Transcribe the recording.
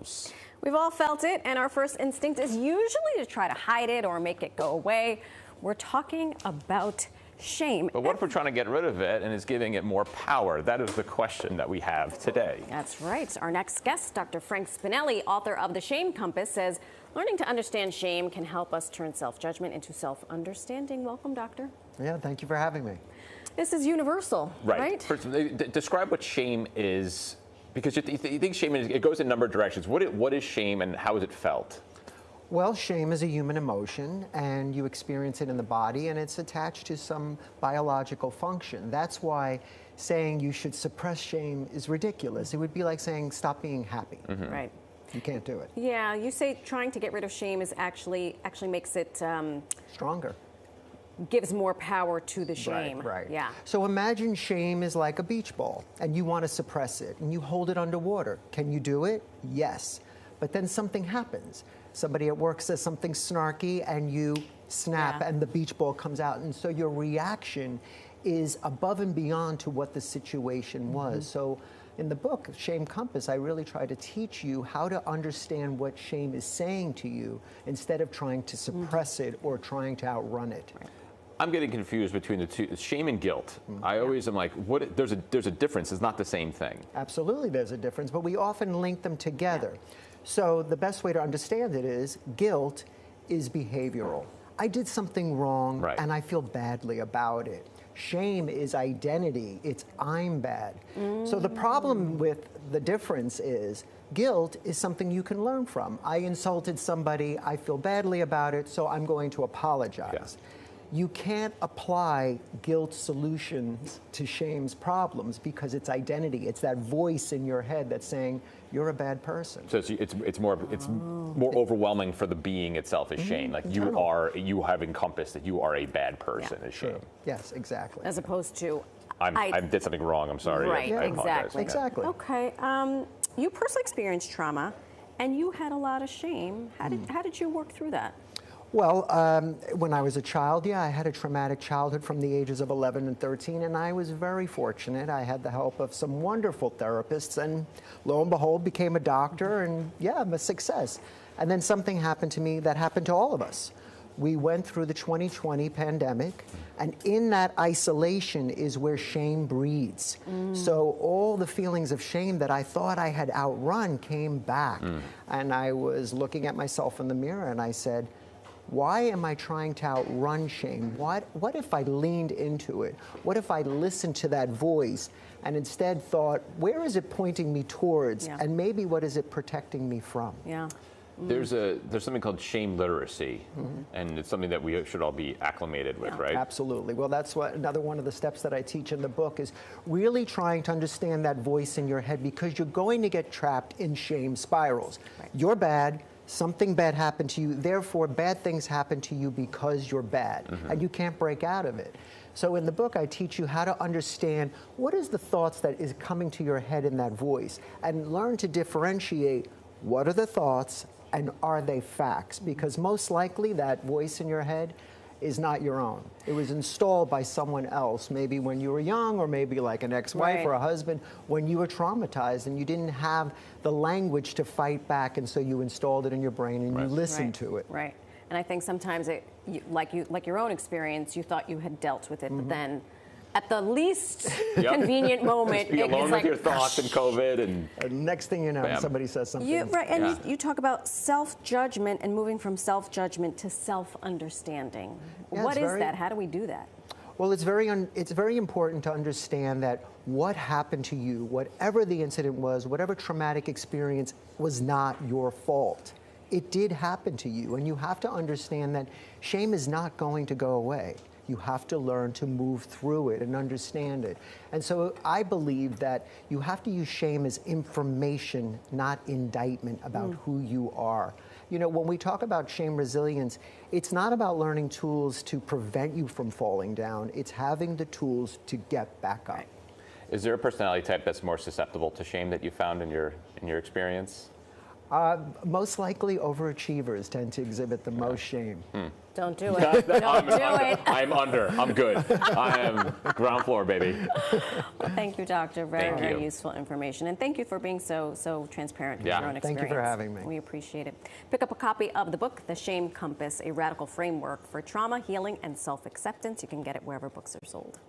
ourselves. We've all felt it, and our first instinct is usually to try to hide it or make it go away. We're talking about shame. But what if we're trying to get rid of it and it's giving it more power? That is the question that we have today. That's right. Our next guest, Dr. Frank Spinelli, author of The Shame Compass, says learning to understand shame can help us turn self-judgment into self-understanding. Welcome, Doctor. Yeah, thank you for having me. This is universal, right? First, describe what shame is, because you think shame is, it goes in a number of directions. What is shame and how is it felt? Well, shame is a human emotion, and you experience it in the body, and it's attached to some biological function. That's why saying you should suppress shame is ridiculous. It would be like saying stop being happy. Mm-hmm. Right. You can't do it. Yeah, you say trying to get rid of shame is actually makes it stronger. Gives more power to the shame. Right. Yeah. So imagine shame is like a beach ball, and you want to suppress it, and you hold it underwater. Can you do it? Yes. But then something happens. Somebody at work says something snarky, and you snap, and the beach ball comes out. And so your reaction is above and beyond to what the situation was. So in the book, Shame Compass, I really try to teach you how to understand what shame is saying to you instead of trying to suppress it or trying to outrun it. Right. I'm getting confused between the two, shame and guilt. I always am like, there's a difference. It's not the same thing. Absolutely, there's a difference, but we often link them together. So the best way to understand it is guilt is behavioral. I did something wrong and I feel badly about it. Shame is identity. It's I'm bad. So the problem with the difference is guilt is something you can learn from. I insulted somebody, I feel badly about it, so I'm going to apologize. You can't apply guilt solutions to shame's problems because it's identity. It's that voice in your head that's saying you're a bad person. So it's more overwhelming for the being itself as shame. Like you have encompassed that you are a bad person as shame. Yes, exactly. As opposed to I did something wrong. I'm sorry. Right. I apologize. Exactly. Okay. You personally experienced trauma, and you had a lot of shame. How did you work through that? Well, when I was a child, I had a traumatic childhood from the ages of 11 and 13, and I was very fortunate. I had the help of some wonderful therapists, and lo and behold, became a doctor, and I'm a success. And then something happened to me that happened to all of us. We went through the 2020 pandemic, and in that isolation is where shame breeds. So all the feelings of shame that I thought I had outrun came back. And I was looking at myself in the mirror, and I said, why am I trying to outrun shame? What if I leaned into it? What if I listened to that voice and instead thought, where is it pointing me towards? And maybe what is it protecting me from? There's something called shame literacy, and it's something that we should all be acclimated with, right? Absolutely. Well, that's another one of the steps that I teach in the book is really trying to understand that voice in your head, because you're going to get trapped in shame spirals. You're bad. Something bad happened to you, therefore bad things happen to you because you're bad, and you can't break out of it. So in the book, I teach you how to understand what is the thoughts that is coming to your head in that voice, and learn to differentiate what are the thoughts and are they facts, because most likely that voice in your head is not your own. It was installed by someone else, maybe when you were young, or maybe like an ex-wife or a husband, when you were traumatized and you didn't have the language to fight back, and so you installed it in your brain and you listened to it. Right. And I think sometimes like your own experience, you thought you had dealt with it, but then at the least convenient moment, be alone with your thoughts and COVID, and next thing you know, somebody says something. You talk about self-judgment and moving from self-judgment to self-understanding. What is that? How do we do that? Well, it's very important to understand that what happened to you, whatever the incident was, whatever traumatic experience, was not your fault. It did happen to you, and you have to understand that shame is not going to go away. You have to learn to move through it and understand it. And so I believe that you have to use shame as information, not indictment about who you are. You know, when we talk about shame resilience, it's not about learning tools to prevent you from falling down. It's having the tools to get back up. Is there a personality type that's more susceptible to shame that you found in your experience? Most likely, overachievers tend to exhibit the most shame. Don't do it. Don't do it. I'm under. I'm good. I am ground floor, baby. Well, thank you, doctor. Thank Very you. useful information. And thank you for being so transparent with Yeah. your own Thank experience. you for having me. We appreciate it. Pick up a copy of the book, The Shame Compass, a radical framework for trauma, healing, and self-acceptance. You can get it wherever books are sold.